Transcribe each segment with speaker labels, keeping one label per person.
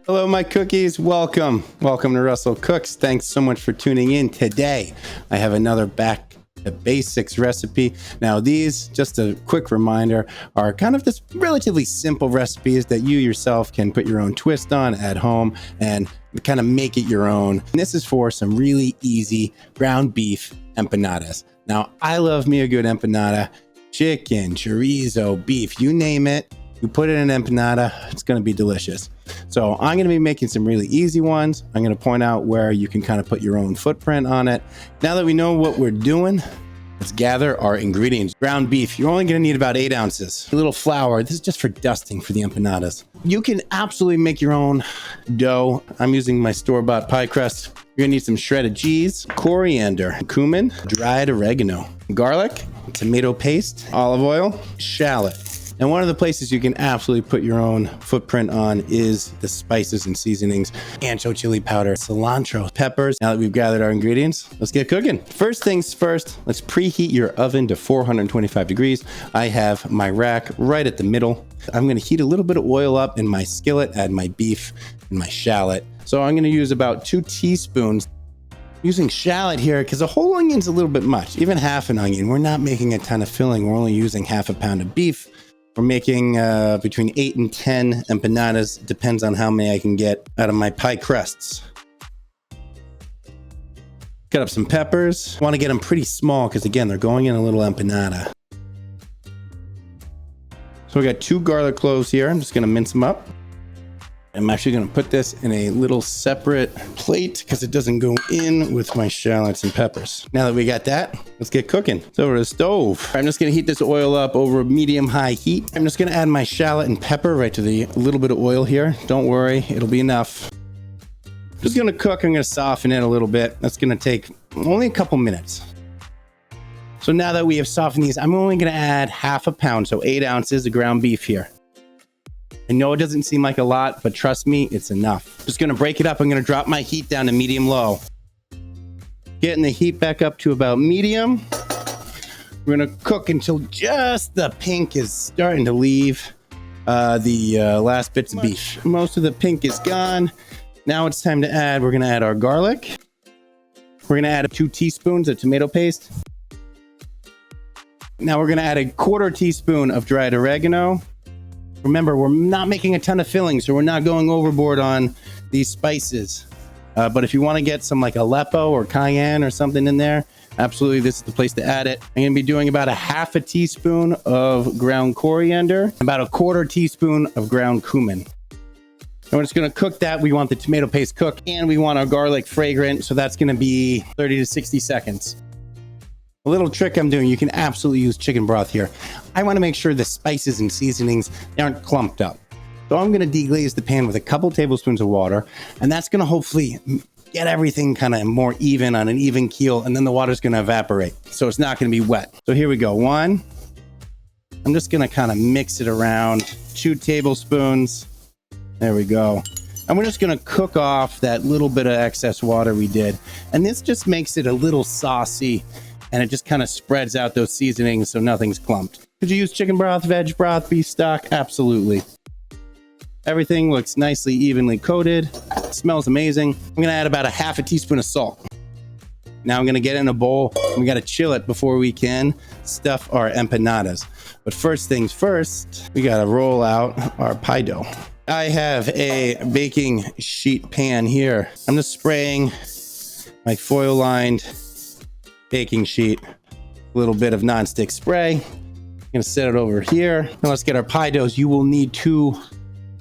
Speaker 1: Hello, my cookies. Welcome to Russell Cooks. Thanks so much for tuning in today. I have another back to basics recipe. Now these, just a quick reminder, are kind of this relatively simple recipes that you yourself can put your own twist on at home and kind of make it your own. And this is for some really easy ground beef empanadas. Now I love me a good empanada. Chicken, chorizo, beef, you name it. You put it in an empanada, it's going to be delicious. So I'm going to be making some really easy ones. I'm going to point out where you can kind of put your own footprint on it. Now that we know what we're doing, let's gather our ingredients. Ground beef, you're only going to need about 8 ounces. A little flour, this is just for dusting for the empanadas. You can absolutely make your own dough. I'm using my store-bought pie crust. You're going to need some shredded cheese, coriander, cumin, dried oregano, garlic, tomato paste, olive oil, shallot. And one of the places you can absolutely put your own footprint on is the spices and seasonings, ancho chili powder, cilantro, peppers. Now that we've gathered our ingredients, let's get cooking. First things first, let's preheat your oven to 425 degrees. I have my rack right at the middle. I'm going to heat a little bit of oil up in my skillet, add my beef and my shallot. So I'm going to use about 2 teaspoons. Using shallot here because a whole onion's a little bit much, even half an onion. We're not making a ton of filling. We're only using half a pound of beef. We're making between 8 and 10 empanadas. Depends on how many I can get out of my pie crusts. Cut up some peppers. Want to get them pretty small because, again, they're going in a little empanada. So we got 2 garlic cloves here. I'm just going to mince them up. I'm actually going to put this in a little separate plate because it doesn't go in with my shallots and peppers. Now that we got that, let's get cooking. It's over the stove. I'm just going to heat this oil up over medium-high heat. I'm just going to add my shallot and pepper right to the little bit of oil here. Don't worry, it'll be enough. Just going to cook. I'm going to soften it a little bit. That's going to take only a couple minutes. So now that we have softened these, I'm only going to add half a pound, so 8 ounces of ground beef here. I know it doesn't seem like a lot, but trust me, it's enough. Just gonna break it up. I'm gonna drop my heat down to medium-low. Getting the heat back up to about medium. We're gonna cook until just the pink is starting to leave the last bits of beef. Most of the pink is gone. Now it's time to add, we're gonna add our garlic. We're gonna add 2 teaspoons of tomato paste. Now we're gonna add a 1/4 teaspoon of dried oregano. Remember, we're not making a ton of filling, so we're not going overboard on these spices. But if you want to get some like Aleppo or cayenne or something in there, absolutely, this is the place to add it. I'm going to be doing about 1/2 teaspoon of ground coriander, about 1/4 teaspoon of ground cumin. And we're just going to cook that. We want the tomato paste cooked, and we want our garlic fragrant, so that's going to be 30 to 60 seconds. A little trick I'm doing, you can absolutely use chicken broth here. I want to make sure the spices and seasonings aren't clumped up. So I'm going to deglaze the pan with a couple tablespoons of water, and that's going to hopefully get everything kind of more even on an even keel, and then the water's going to evaporate. So it's not going to be wet. So here we go. 1. I'm just going to kind of mix it around. 2 tablespoons. There we go. And we're just going to cook off that little bit of excess water we did. And this just makes it a little saucy. And it just kind of spreads out those seasonings so nothing's clumped. Could you use chicken broth, veg broth, beef stock? Absolutely. Everything looks nicely evenly coated. It smells amazing. I'm going to add about 1/2 teaspoon of salt. Now I'm going to get in a bowl. We got to chill it before we can stuff our empanadas. But first things first, we got to roll out our pie dough. I have a baking sheet pan here. I'm just spraying my foil lined baking sheet, a little bit of nonstick spray. I'm gonna set it over here. Now let's get our pie doughs. You will need 2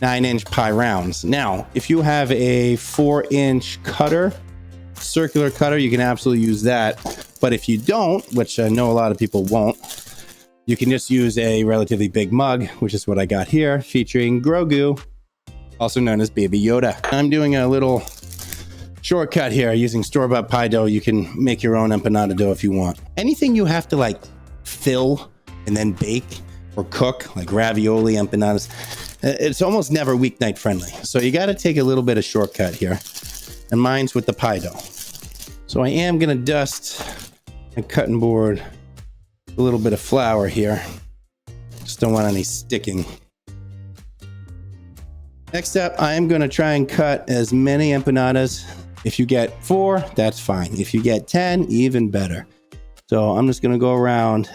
Speaker 1: 9-inch pie rounds. Now, if you have a 4-inch cutter, circular cutter, you can absolutely use that. But if you don't, which I know a lot of people won't, you can just use a relatively big mug, which is what I got here, featuring Grogu, also known as Baby Yoda. I'm doing a little shortcut here using store-bought pie dough. You can make your own empanada dough if you want. Anything you have to like fill and then bake or cook, like ravioli, empanadas, it's almost never weeknight friendly. So you got to take a little bit of shortcut here. And mine's with the pie dough. So I am going to dust my cutting board with a little bit of flour here. Just don't want any sticking. Next up, I am going to try and cut as many empanadas. If you get 4, that's fine. If you get 10, even better. So I'm just going to go around,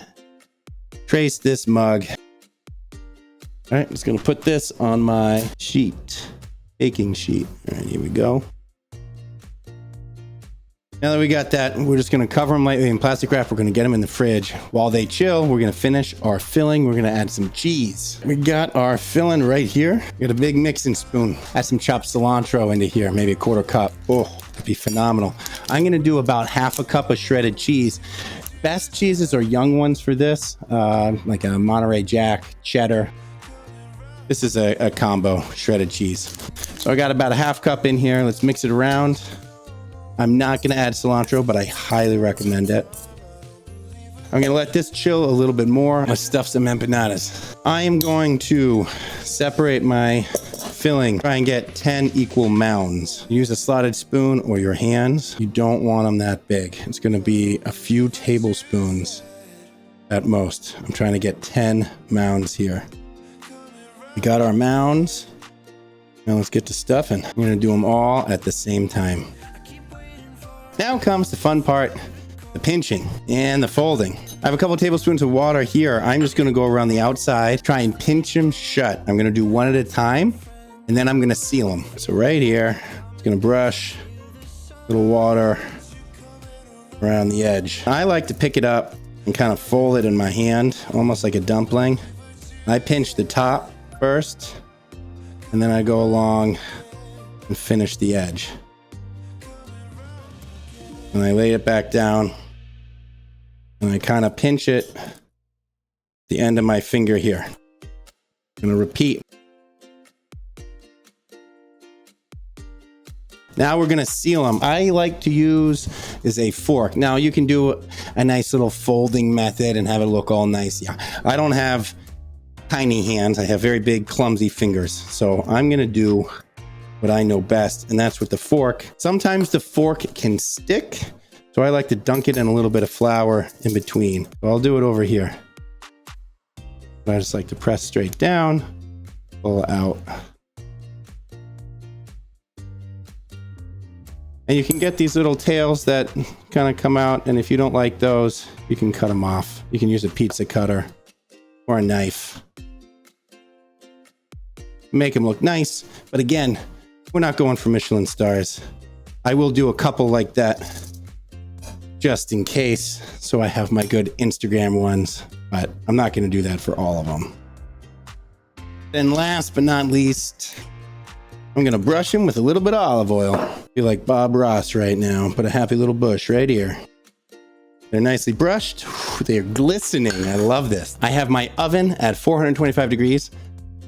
Speaker 1: trace this mug. All right, I'm just going to put this on my sheet, baking sheet. All right, here we go. Now that we got that, we're just going to cover them lightly in plastic wrap. We're going to get them in the fridge. While they chill, we're going to finish our filling. We're going to add some cheese. We got our filling right here. We got a big mixing spoon. Add some chopped cilantro into here, maybe a 1/4 cup. Oh, that'd be phenomenal. I'm going to do about 1/2 cup of shredded cheese. Best cheeses are young ones for this, like a Monterey Jack, cheddar. This is a combo shredded cheese. So I got about 1/2 cup in here. Let's mix it around. I'm not going to add cilantro, but I highly recommend it. I'm going to let this chill a little bit more. Let's stuff some empanadas. I am going to separate my filling. Try and get 10 equal mounds. Use a slotted spoon or your hands. You don't want them that big. It's going to be a few tablespoons at most. I'm trying to get 10 mounds here. We got our mounds. Now let's get to stuffing. I'm going to do them all at the same time. Now comes the fun part, the pinching and the folding. I have a couple tablespoons of water here. I'm just going to go around the outside, try and pinch them shut. I'm going to do one at a time, and then I'm going to seal them. So right here, it's going to brush a little water around the edge. I like to pick it up and kind of fold it in my hand, almost like a dumpling. I pinch the top first, and then I go along and finish the edge. And I lay it back down, and I kind of pinch it at the end of my finger here. I'm going to repeat. Now we're going to seal them. I like to use is a fork. Now you can do a nice little folding method and have it look all nice. Yeah, I don't have tiny hands. I have very big, clumsy fingers. So I'm going to do what I know best, and that's with the fork. Sometimes the fork can stick, so I like to dunk it in a little bit of flour in between. So I'll do it over here. I just like to press straight down, pull it out. And you can get these little tails that kind of come out, and if you don't like those, you can cut them off. You can use a pizza cutter or a knife. Make them look nice, but again, we're not going for Michelin stars. I will do a couple like that just in case, so I have my good Instagram ones, but I'm not going to do that for all of them. Then last but not least, I'm going to brush them with a little bit of olive oil. I feel like Bob Ross right now. Put a happy little bush right here. They're nicely brushed. They're glistening. I love this. I have my oven at 425 degrees.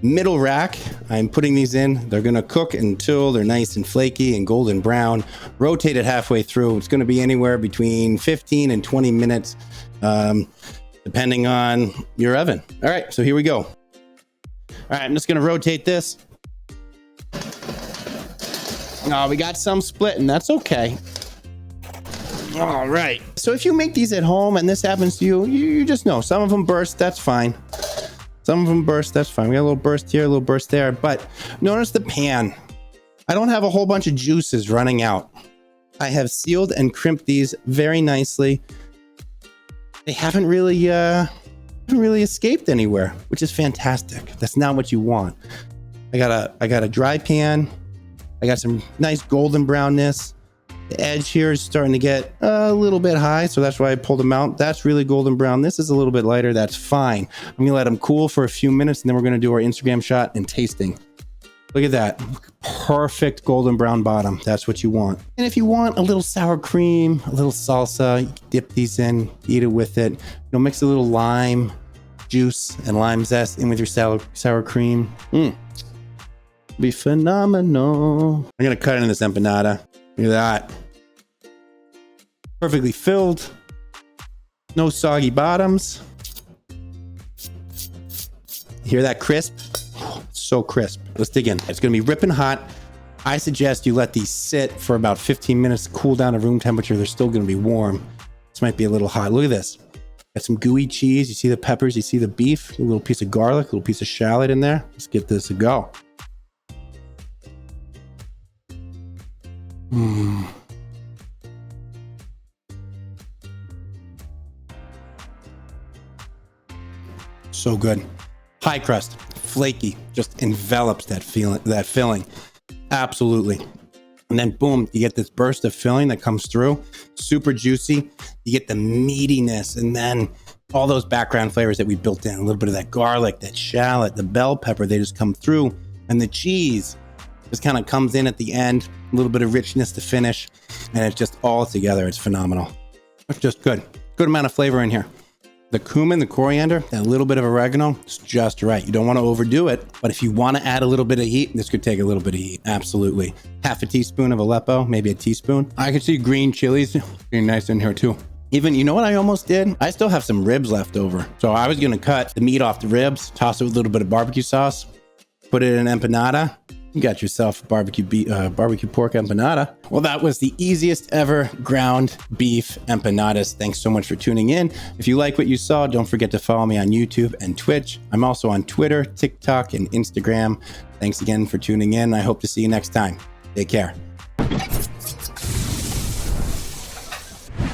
Speaker 1: Middle rack, I'm putting these in. They're gonna cook until they're nice and flaky and golden brown. Rotate it halfway through. It's gonna be anywhere between 15 and 20 minutes, depending on your oven. All right, so here we go. All right, I'm just gonna rotate this. Oh, we got some split, and that's okay. All right. So if you make these at home and this happens to you, you just know some of them burst, that's fine. Some of them burst, that's fine. We got a little burst here, a little burst there, but notice the pan. I don't have a whole bunch of juices running out. I have sealed and crimped these very nicely. They haven't really escaped anywhere, which is fantastic. That's not what you want. I got a dry pan. I got some nice golden brownness. The edge here is starting to get a little bit high, so that's why I pulled them out. That's really golden brown. This is a little bit lighter. That's fine. I'm gonna let them cool for a few minutes, and then we're gonna do our Instagram shot and tasting. Look at that. Perfect golden brown bottom. That's what you want. And if you want a little sour cream, a little salsa, you can dip these in, eat it with it. You'll mix a little lime juice and lime zest in with your sour cream. Be phenomenal. I'm gonna cut into this empanada. Look at that. Perfectly filled. No soggy bottoms. Hear that crisp? It's so crisp. Let's dig in. It's gonna be ripping hot. I suggest you let these sit for about 15 minutes, cool down to room temperature. They're still gonna be warm. This might be a little hot. Look at this. Got some gooey cheese. You see the peppers, you see the beef, a little piece of garlic, a little piece of shallot in there. Let's get this a go. So good. High crust, flaky, just envelops that filling. Absolutely. And then boom, you get this burst of filling that comes through, super juicy. You get the meatiness, and then all those background flavors that we built in, a little bit of that garlic, that shallot, the bell pepper, they just come through. And the cheese just kind of comes in at the end, a little bit of richness to finish, and it's just all together. It's phenomenal. It's just good. Good amount of flavor in here. The cumin, the coriander, that little bit of oregano, it's just right. You don't want to overdo it, but if you want to add a little bit of heat, this could take a little bit of heat. Absolutely. Half a teaspoon of Aleppo, maybe a teaspoon. I can see green chilies being nice in here too. Even, you know what I almost did? I still have some ribs left over. So I was going to cut the meat off the ribs, toss it with a little bit of barbecue sauce, put it in an empanada. You got yourself a barbecue pork empanada. Well, that was the easiest ever ground beef empanadas. Thanks so much for tuning in. If you like what you saw, don't forget to follow me on YouTube and Twitch. I'm also on Twitter, TikTok, and Instagram. Thanks again for tuning in. I hope to see you next time. Take care.